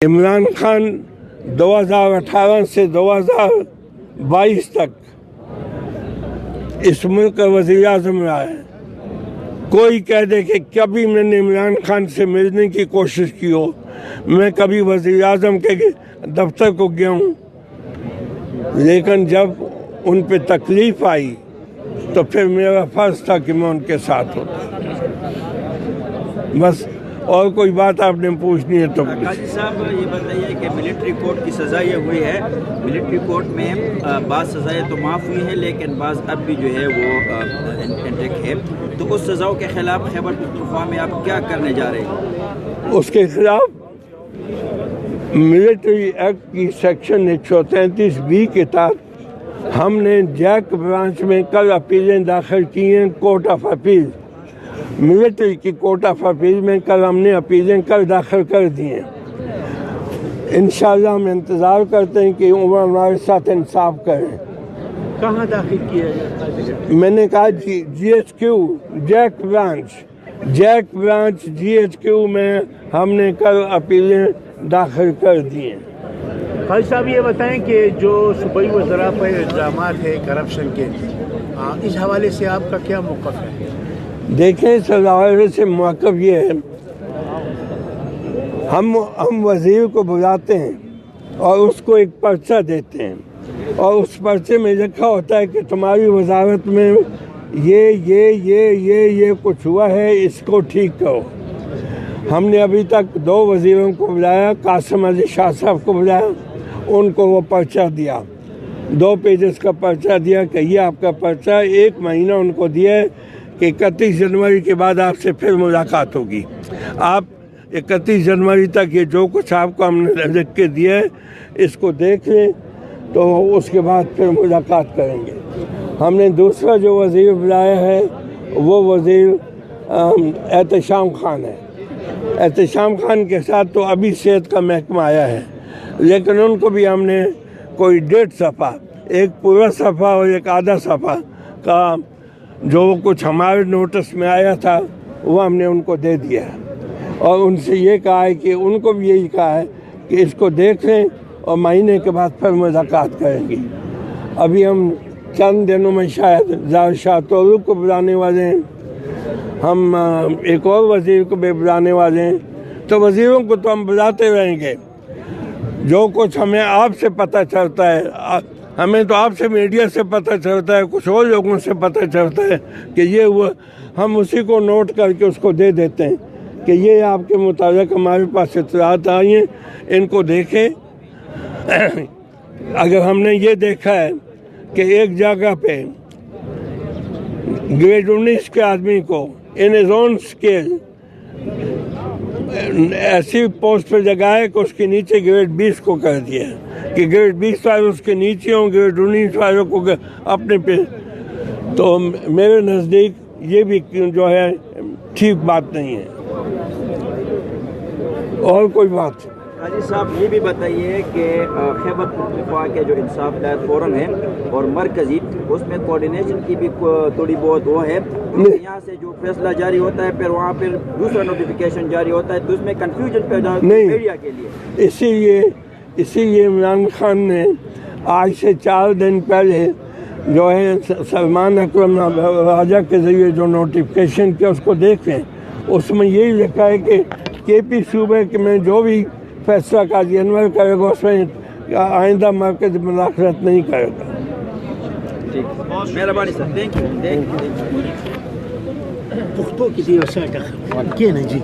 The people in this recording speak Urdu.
عمران خان 2018 سے 2022 تک اس ملک کا وزیر اعظم رہا ہے۔ کوئی کہہ دے کہ کبھی میں نے عمران خان سے ملنے کی کوشش کی ہو، میں کبھی وزیر اعظم کے دفتر کو گیا ہوں، لیکن جب ان پہ تکلیف آئی تو پھر میرا فرض تھا کہ میں ان کے ساتھ ہوتا۔ بس اور کوئی بات آپ نے پوچھنی ہے تو قاضی صاحب یہ بتائیے کہ ملٹری کورٹ کی سزا یہ ہوئی ہے، ملٹری کورٹ میں بعض سزائیں تو معاف ہوئی ہیں لیکن بعض اب بھی جو ہے وہ انٹیک ہے، تو اس سزاؤں کے خلاف خیبر پختونخوا میں آپ کیا کرنے جا رہے ہیں؟ اس کے خلاف ملٹری ایکٹ کی سیکشن 133B کے تحت ہم نے جیک برانچ میں کل اپیلیں داخل کی ہیں، کورٹ آف اپیل ملٹری کی کورٹ آف اپیل میں کل ہم نے اپیلیں داخل کر دی ہیں۔ انشاءاللہ ہم انتظار کرتے ہیں کہ عمر ہمارے ساتھ انصاف کریں۔ کہاں داخل کیا ہے؟ میں نے کہا GHQ جیک برانچ GHQ میں ہم نے کل اپیلیں داخل کر دی ہیں۔ قاضی صاحب یہ بتائیں کہ جو صوبائی وزراء پر الزامات ہیں کرپشن کے، اس حوالے سے آپ کا کیا موقف ہے؟ دیکھیں، اس حوالے سے موقف یہ ہے، ہم وزیر کو بلاتے ہیں اور اس کو ایک پرچہ دیتے ہیں اور اس پرچے میں لکھا ہوتا ہے کہ تمہاری وزارت میں یہ کچھ ہوا ہے، اس کو ٹھیک کرو۔ ہم نے ابھی تک 2 وزیروں کو بلایا، قاسم علی شاہ صاحب کو بلایا، ان کو وہ پرچہ دیا، 2 پیجز کا پرچہ دیا کہ یہ آپ کا پرچہ، 1 مہینہ ان کو دیا ہے کہ 31 جنوری کے بعد آپ سے پھر ملاقات ہوگی، آپ 31 جنوری تک یہ جو کچھ آپ کو ہم نے لکھ کے دیا ہے اس کو دیکھ لیں، تو اس کے بعد پھر ملاقات کریں گے۔ ہم نے دوسرا جو وزیر بلایا ہے وہ وزیر احتشام خان ہے۔ احتشام خان کے ساتھ تو ابھی صحت کا محکمہ آیا ہے، لیکن ان کو بھی ہم نے کوئی 1.5 صفحہ، ایک پورا صفحہ اور ایک آدھا صفحہ کا جو کچھ ہمارے نوٹس میں آیا تھا وہ ہم نے ان کو دے دیا ہے، اور ان سے یہ کہا ہے کہ ان کو بھی یہی کہا ہے کہ اس کو دیکھ لیں اور مہینے کے بعد پھر ملاقات کریں گے۔ ابھی ہم چند دنوں میں شاید ظاہر شاہ تورو کو بلانے والے ہیں، ہم ایک اور وزیر کو بھی بلانے والے ہیں، تو وزیروں کو تو ہم بلاتے رہیں گے۔ جو کچھ ہمیں آپ سے پتہ چلتا ہے، ہمیں تو آپ سے میڈیا سے پتہ چلتا ہے، کچھ اور لوگوں سے پتہ چلتا ہے کہ یہ ہوا، ہم اسی کو نوٹ کر کے اس کو دے دیتے ہیں کہ یہ آپ کے مطابق ہمارے پاس اطلاعات آئی ہیں، ان کو دیکھیں۔ اگر ہم نے یہ دیکھا ہے کہ ایک جگہ پہ گریڈ 19 کے آدمی کو ان ہز اون اسکیل ایسی پوسٹ پہ جگائے کہ اس کے نیچے گریڈ 20 کو کر دیا کہ گریڈ 20 والے اس کے نیچے ہوں، گریڈ 19 والوں کو اپنے پہ، تو میرے نزدیک یہ بھی جو ہے ٹھیک بات نہیں ہے۔ اور کوئی بات؟ قاضی صاحب یہ بھی بتائیے کہ خیبر پختونخوا کے جو انصاف طلب فورم ہے اور مرکزی، اس میں کوارڈینیشن کی بھی تھوڑی بہت وہ ہے، یہاں سے جو فیصلہ جاری ہوتا ہے پھر وہاں پھر دوسرا نوٹیفیکیشن جاری ہوتا ہے، تو اس میں کنفیوژن پیدا ہوتا ہے میڈیا کے لیے۔ اسی لیے عمران خان نے آج سے 4 دن پہلے جو ہے سلمان اکرم راجہ کے ذریعے جو نوٹیفیکیشن کیا اس کو دیکھیں، اس میں یہی لکھا ہے کہ KP صوبے میں جو بھی فیصلہ قاضی انور کرے گا اس میں آئندہ مرکز مداخلت نہیں کرے گا۔ مہربانی سر، تھینک یو۔ پختو کی دیو ساٹا کیا نا جی